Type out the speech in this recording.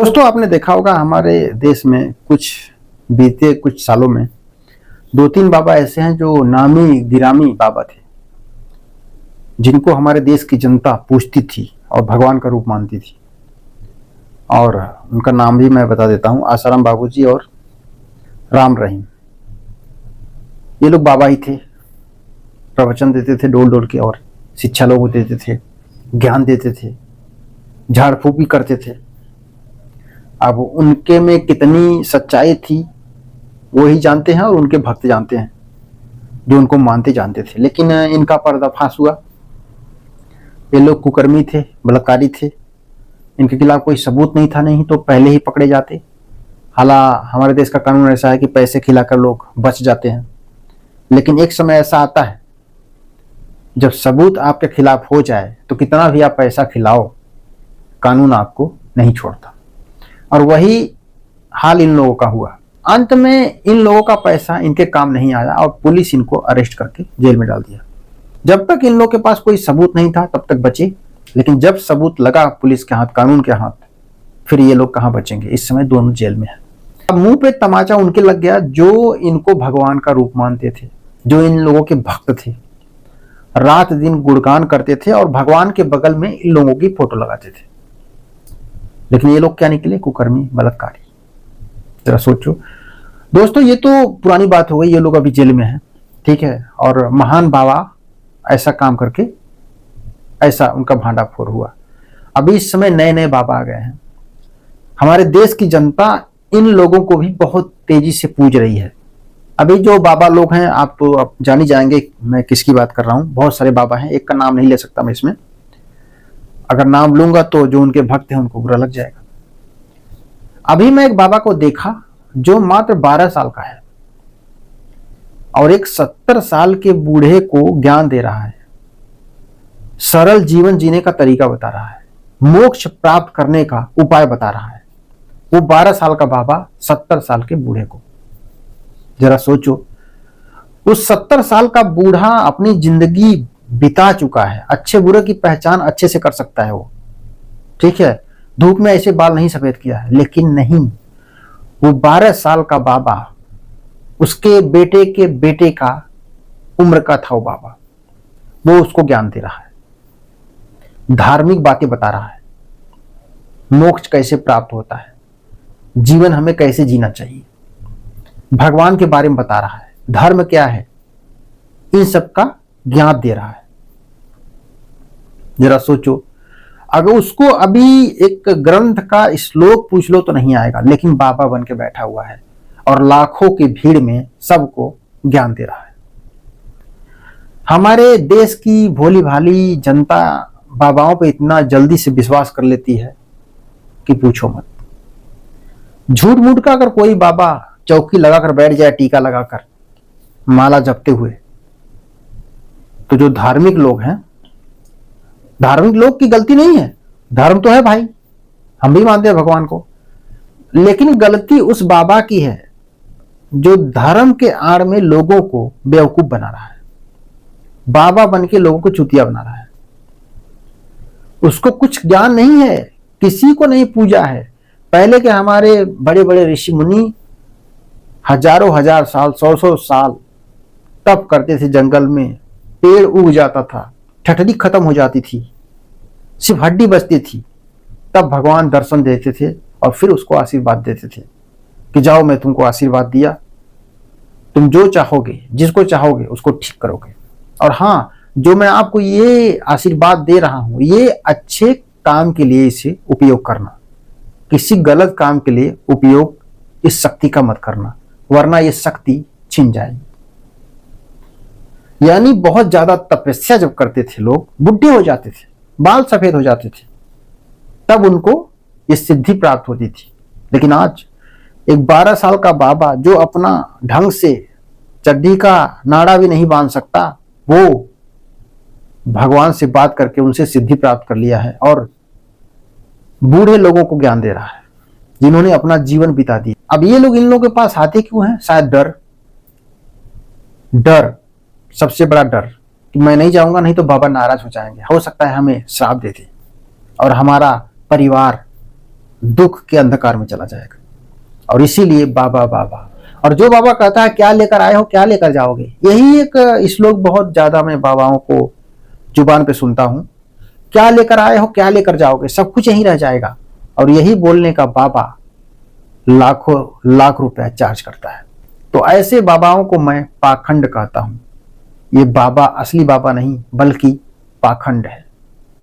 दोस्तों, आपने देखा होगा हमारे देश में बीते कुछ सालों में दो तीन बाबा ऐसे हैं जो नामी गिरामी बाबा थे, जिनको हमारे देश की जनता पूजती थी और भगवान का रूप मानती थी। और उनका नाम भी मैं बता देता हूँ, आसाराम बाबूजी और राम रहीम। ये लोग बाबा ही थे, प्रवचन देते थे डोल डोल के और शिक्षा लोगों को देते थे, ज्ञान देते थे, झाड़ फूक भी करते थे। अब उनके में कितनी सच्चाई थी वो ही जानते हैं और उनके भक्त जानते हैं जो उनको मानते जानते थे। लेकिन इनका पर्दाफाश हुआ। ये लोग कुकर्मी थे, बलात्कारी थे। इनके खिलाफ कोई सबूत नहीं था, नहीं तो पहले ही पकड़े जाते। हालांकि हमारे देश का कानून ऐसा है कि पैसे खिलाकर लोग बच जाते हैं, लेकिन एक समय ऐसा आता है जब सबूत आपके खिलाफ हो जाए तो कितना भी आप पैसा खिलाओ, कानून आपको नहीं छोड़ता। और वही हाल इन लोगों का हुआ। अंत में इन लोगों का पैसा इनके काम नहीं आया और पुलिस इनको अरेस्ट करके जेल में डाल दिया। जब तक इन लोगों के पास कोई सबूत नहीं था तब तक बचे, लेकिन जब सबूत लगा पुलिस के हाथ, कानून के हाथ, फिर ये लोग कहां बचेंगे। इस समय दोनों जेल में हैं। अब मुंह पे तमाचा उनके लग गया जो इनको भगवान का रूप मानते थे, जो इन लोगों के भक्त थे, रात दिन गुणगान करते थे और भगवान के बगल में इन लोगों की फोटो लगाते थे। लेकिन ये लोग क्या निकले? कुकर्मी, बलात्कारी। जरा सोचो दोस्तों, ये तो पुरानी बात हो गई। ये लोग अभी जेल में हैं, ठीक है। और महान बाबा ऐसा काम करके ऐसा उनका भांडाफोड़ हुआ। अभी इस समय नए नए बाबा आ गए हैं। हमारे देश की जनता इन लोगों को भी बहुत तेजी से पूज रही है। अभी जो बाबा लोग हैं, आप तो अब जान ही जाएंगे मैं किसकी बात कर रहा हूं। बहुत सारे बाबा हैं, एक का नाम नहीं ले सकता मैं इसमें। अगर नाम लूंगा तो जो उनके भक्त हैं उनको बुरा लग जाएगा। अभी मैं एक बाबा को देखा जो मात्र 12 साल का है और एक 70 साल के बूढ़े को ज्ञान दे रहा है, सरल जीवन जीने का तरीका बता रहा है, मोक्ष प्राप्त करने का उपाय बता रहा है। वो 12 साल का बाबा 70 साल के बूढ़े को। जरा सोचो, उस 70 साल का बूढ़ा अपनी जिंदगी बिता चुका है, अच्छे बुरे की पहचान अच्छे से कर सकता है वो, ठीक है। धूप में ऐसे बाल नहीं सफेद किया है, लेकिन नहीं, वो 12 साल का बाबा, उसके बेटे के बेटे का उम्र का था वो बाबा। वो उसको ज्ञान दे रहा है, धार्मिक बातें बता रहा है, मोक्ष कैसे प्राप्त होता है, जीवन हमें कैसे जीना चाहिए, भगवान के बारे में बता रहा है, धर्म क्या है, इन सब का ज्ञान दे रहा है। जरा सोचो, अगर उसको अभी एक ग्रंथ का श्लोक पूछ लो तो नहीं आएगा, लेकिन बाबा बन के बैठा हुआ है और लाखों की भीड़ में सबको ज्ञान दे रहा है। हमारे देश की भोली भाली जनता बाबाओं पे इतना जल्दी से विश्वास कर लेती है कि पूछो मत। झूठ मूठ का अगर कोई बाबा चौकी लगाकर बैठ जाए, टीका लगाकर, माला जपते हुए, तो जो धार्मिक लोग हैं, धार्मिक लोग की गलती नहीं है, धर्म तो है भाई, हम भी मानते हैं भगवान को, लेकिन गलती उस बाबा की है जो धर्म के आड़ में लोगों को बेवकूफ बना रहा है, बाबा बन के लोगों को चुतिया बना रहा है। उसको कुछ ज्ञान नहीं है, किसी को नहीं पूजा है। पहले के हमारे बड़े बड़े ऋषि मुनि हजारों हजार साल, 100 साल तप करते थे जंगल में, पेड़ उग जाता था, ठठरी खत्म हो जाती थी, सिर्फ हड्डी बचती थी, तब भगवान दर्शन देते थे और फिर उसको आशीर्वाद देते थे कि जाओ मैं तुमको आशीर्वाद दिया, तुम जो चाहोगे, जिसको चाहोगे उसको ठीक करोगे। और हाँ, जो मैं आपको ये आशीर्वाद दे रहा हूं, ये अच्छे काम के लिए इसे उपयोग करना, किसी गलत काम के लिए उपयोग इस शक्ति का मत करना, वरना ये शक्ति छिन जाएगी। यानी बहुत ज्यादा तपस्या जब करते थे लोग, बुढ़े हो जाते थे, बाल सफेद हो जाते थे, तब उनको ये सिद्धि प्राप्त होती थी। लेकिन आज एक 12 साल का बाबा जो अपना ढंग से चड्डी का नाड़ा भी नहीं बांध सकता, वो भगवान से बात करके उनसे सिद्धि प्राप्त कर लिया है और बूढ़े लोगों को ज्ञान दे रहा है, जिन्होंने अपना जीवन बिता दिया। अब ये लोग इन लोगों के पास आते क्यों हैं? शायद डर, सबसे बड़ा डर कि मैं नहीं जाऊंगा, नहीं तो बाबा नाराज हो जाएंगे, हो सकता है हमें श्राप दे दे और हमारा परिवार दुख के अंधकार में चला जाएगा। और इसीलिए बाबा बाबा, और जो बाबा कहता है क्या लेकर आए हो क्या लेकर जाओगे, यही एक श्लोक बहुत ज्यादा मैं बाबाओं को जुबान पे सुनता हूँ, क्या लेकर आए हो क्या लेकर जाओगे, सब कुछ यहीं रह जाएगा। और यही बोलने का बाबा लाखों लाख रुपया चार्ज करता है। तो ऐसे बाबाओं को मैं पाखंड कहता हूँ। ये बाबा असली बाबा नहीं बल्कि पाखंड है।